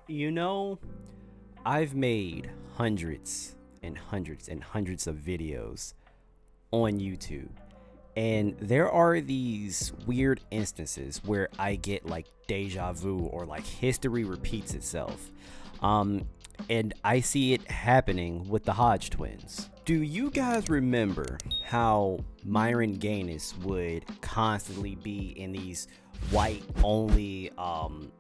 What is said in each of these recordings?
You know, I've made hundreds and hundreds and hundreds of videos on YouTube. And there are these weird instances where I get like deja vu or like history repeats itself. And I see it happening with the Hodge twins. Do you guys remember how MyronGaines would constantly be in these white only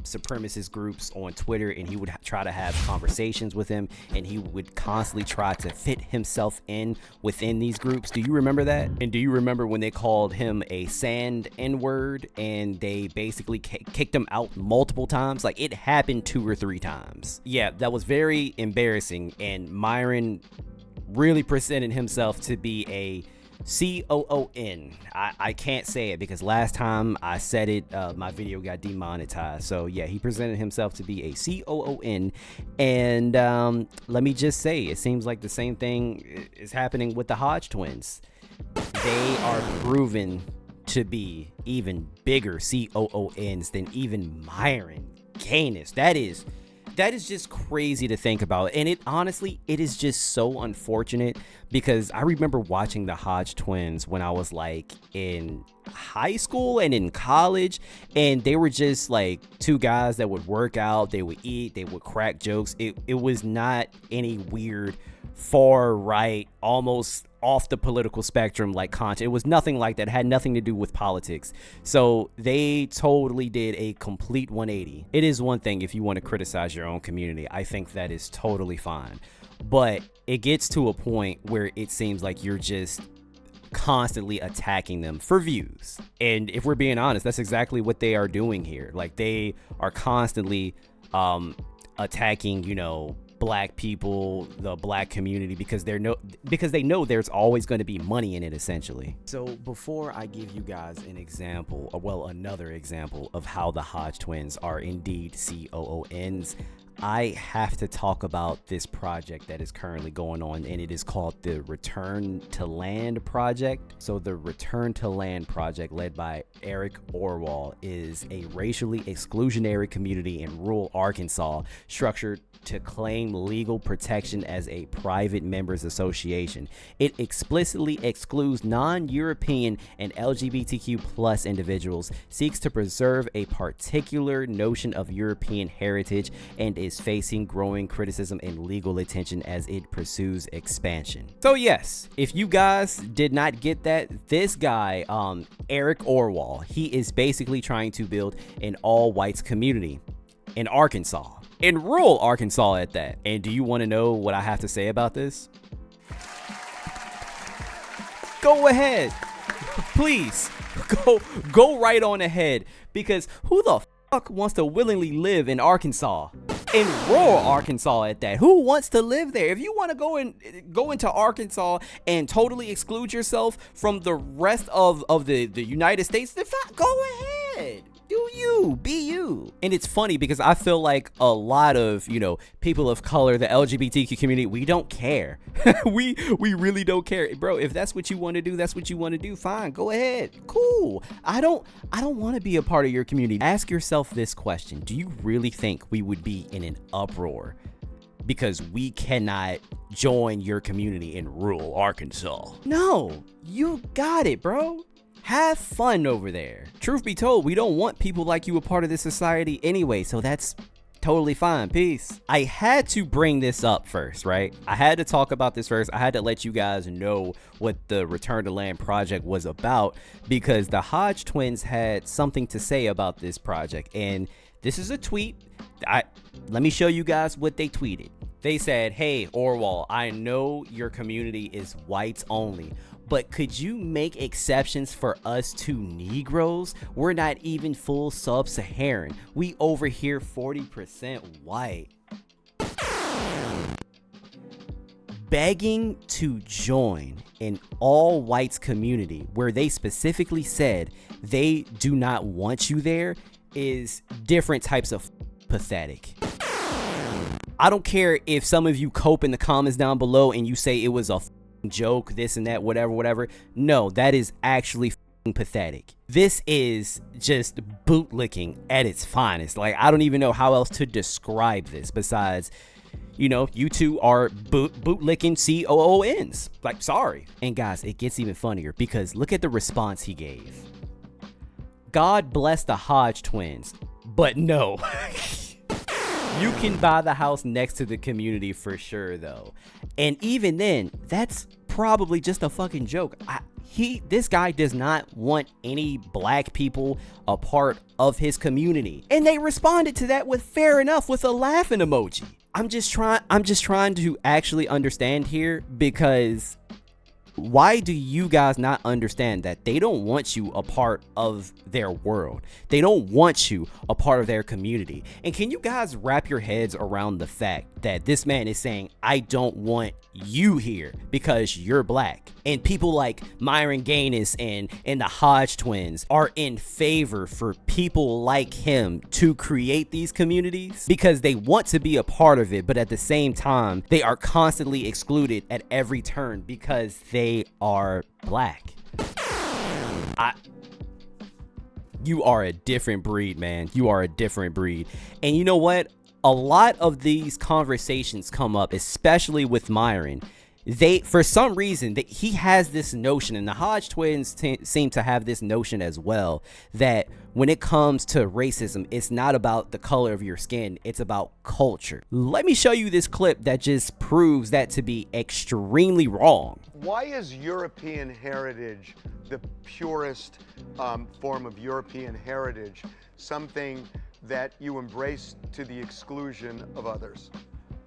supremacist groups on Twitter, and he would try to have conversations with him, and he would constantly try to fit himself in within these groups? Do you remember that? And do you remember when they called him a sand n-word and they basically kicked him out multiple times? Like, it happened 2 or 3 times. Yeah, that was very embarrassing, and Myron really presented himself to be a COON. I can't say it because last time I said it, my video got demonetized. So yeah, he presented himself to be a COON, and let me just say, it seems like the same thing is happening with the Hodge twins. They are proven to be even bigger COONs than even MyronGaines. That is just crazy to think about. And it honestly, it is just so unfortunate because I remember watching the Hodge twins when I was like in high school and in college, and they were just like 2 guys that would work out, they would eat, they would crack jokes. It was not any weird far right, almost off the political spectrum like content. It was nothing like that. It had nothing to do with politics. So they totally did a complete 180. It is one thing if you want to criticize your own community. I think that is totally fine. But it gets to a point where it seems like you're just constantly attacking them for views. And if we're being honest, that's exactly what they are doing here. Like, they are constantly attacking, you know, black people, the black community, because they know there's always going to be money in it, essentially. So before I give you guys an example, or well, another example of how the Hodge twins are indeed COONs, I have to talk about this project that is currently going on, and it is called the Return to Land Project. So the Return to Land Project, led by Eric Orwell, is a racially exclusionary community in rural Arkansas structured to claim legal protection as a private members association. It explicitly excludes non-European and LGBTQ plus individuals, seeks to preserve a particular notion of European heritage, and is facing growing criticism and legal attention as it pursues expansion. So yes, if you guys did not get that, this guy, Eric Orwell, he is basically trying to build an all-whites community in Arkansas. In rural Arkansas at that. And do you want to know what I have to say about this? Go ahead. Please. Go right on ahead. Because who the fuck wants to willingly live in Arkansas? In rural Arkansas at that. Who wants to live there? If you want to go into Arkansas and totally exclude yourself from the rest of the United States, then go ahead. Do you, be you. And it's funny because I feel like a lot of, you know, people of color, the LGBTQ community, we don't care. we really don't care. Bro, if that's what you want to do, that's what you want to do. Fine, go ahead. Cool. I don't want to be a part of your community. Ask yourself this question. Do you really think we would be in an uproar because we cannot join your community in rural Arkansas? No, you got it, bro. Have fun over there. Truth be told, we don't want people like you a part of this society anyway, so that's totally fine. Peace. I had to bring this up first, right? I had to talk about this first. I had to let you guys know what the Return to Land project was about, because the Hodge twins had something to say about this project, and this is a tweet. Let me show you guys what they tweeted. They said, "Hey, Orwell, I know your community is whites only, but could you make exceptions for us 2 Negroes? We're not even full sub-Saharan. We over here 40% white." Begging to join an all-whites community where they specifically said they do not want you there is different types of pathetic. I don't care if some of you cope in the comments down below and you say it was a joke, this and that, whatever. No, that is actually pathetic. This is just bootlicking at its finest. Like, I don't even know how else to describe this besides, you know, you two are bootlicking COONs. Like, sorry. And guys, it gets even funnier because look at the response he gave. God bless the Hodge twins, but no. You can buy the house next to the community for sure, though. And even then, that's probably just a fucking joke. This guy does not want any black people a part of his community. And they responded to that with fair enough with a laughing emoji. I'm just trying to actually understand here, because why do you guys not understand that they don't want you a part of their world? They don't want you a part of their community. And can you guys wrap your heads around the fact that this man is saying, I don't want you here because you're black? And people like MyronGaines and the Hodge twins are in favor for people like him to create these communities because they want to be a part of it, but at the same time, they are constantly excluded at every turn because they are black. You are a different breed, man. You are a different breed. And you know what? A lot of these conversations come up, especially with Myron. For some reason, he has this notion, and the Hodge twins seem to have this notion as well, that when it comes to racism, it's not about the color of your skin, it's about culture. Let me show you this clip that just proves that to be extremely wrong. Why is European heritage, the purest form of European heritage, something that you embrace to the exclusion of others?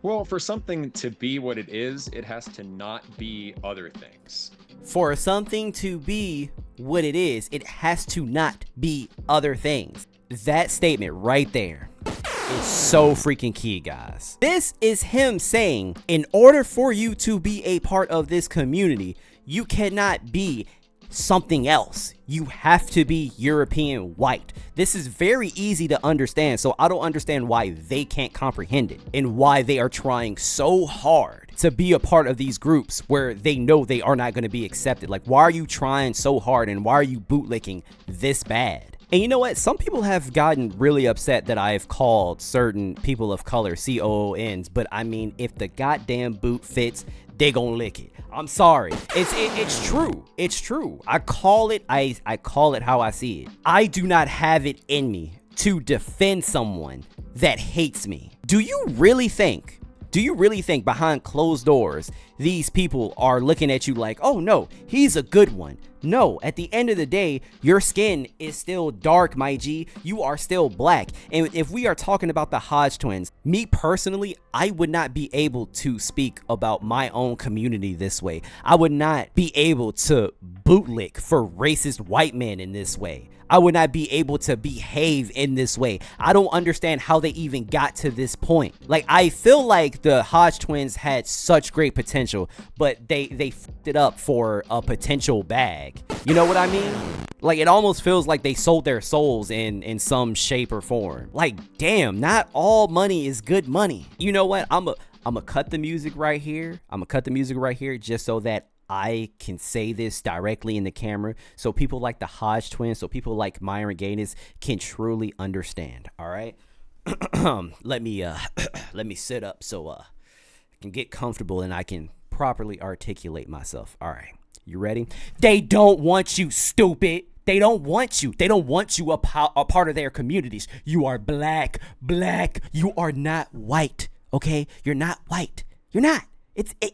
Well, for something to be what it is, it has to not be other things. For something to be what it is, it has to not be other things. That statement right there is so freaking key, guys. This is him saying, in order for you to be a part of this community, you cannot be something else. You have to be European white. This is very easy to understand, so I don't understand why they can't comprehend it and why they are trying so hard to be a part of these groups where they know they are not going to be accepted. Like, why are you trying so hard and why are you bootlicking this bad? And you know what? Some people have gotten really upset that I've called certain people of color COONs, but I mean, if the goddamn boot fits, they gonna lick it. I'm sorry. It's true. It's true. I call it how I see it. I do not have it in me to defend someone that hates me. Do you really think behind closed doors these people are looking at you like, oh no, he's a good one? No, at the end of the day, your skin is still dark, my G. You are still black. And if we are talking about the Hodge twins, me personally, I would not be able to speak about my own community this way. I would not be able to bootlick for racist white men in this way. I would not be able to behave in this way. I don't understand how they even got to this point. Like, I feel like the Hodge twins had such great potential, but they f***ed it up for a potential bag. You know what I mean? Like, it almost feels like they sold their souls in some shape or form. Like, damn, not all money is good money. You know what? I'm a cut the music right here. I'm gonna cut the music right here just so that I can say this directly in the camera, so people like the Hodge twins, so people like MyronGaines can truly understand. All right. let me sit up so I can get comfortable and I can properly articulate myself. All right, you ready? They don't want you, stupid. They don't want you. They don't want you a part of their communities. You are black. You are not white. Okay, you're not white. You're not.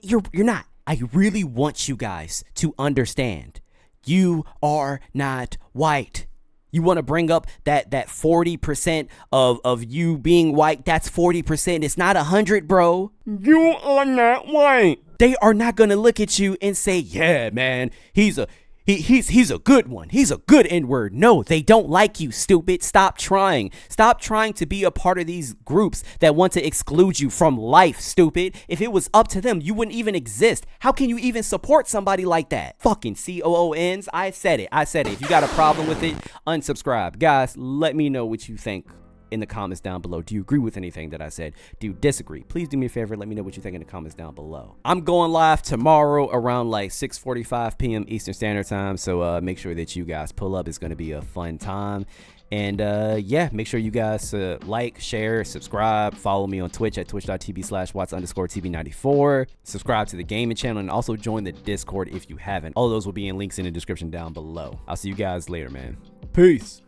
You're not. I really want you guys to understand. You are not white. You want to bring up that 40% of you being white, that's 40%. It's not 100, bro. You are not white. They are not going to look at you and say, yeah, man, he's a good one. He's a good N-word. No, they don't like you, stupid. Stop trying. Stop trying to be a part of these groups that want to exclude you from life, stupid. If it was up to them, you wouldn't even exist. How can you even support somebody like that? Fucking COONs. I said it. If you got a problem with it, unsubscribe. Guys, let me know what you think in the comments down below. Do you agree with anything that I said? Do you disagree? Please do me a favor. Let me know what you think in the comments down below. I'm going live tomorrow around like 6:45 p.m. Eastern Standard Time. So make sure that you guys pull up. It's going to be a fun time. And yeah, make sure you guys like, share, subscribe, follow me on Twitch at twitch.tv/watts_tv94. Subscribe to the gaming channel and also join the Discord if you haven't. All of those will be in links in the description down below. I'll see you guys later, man. Peace.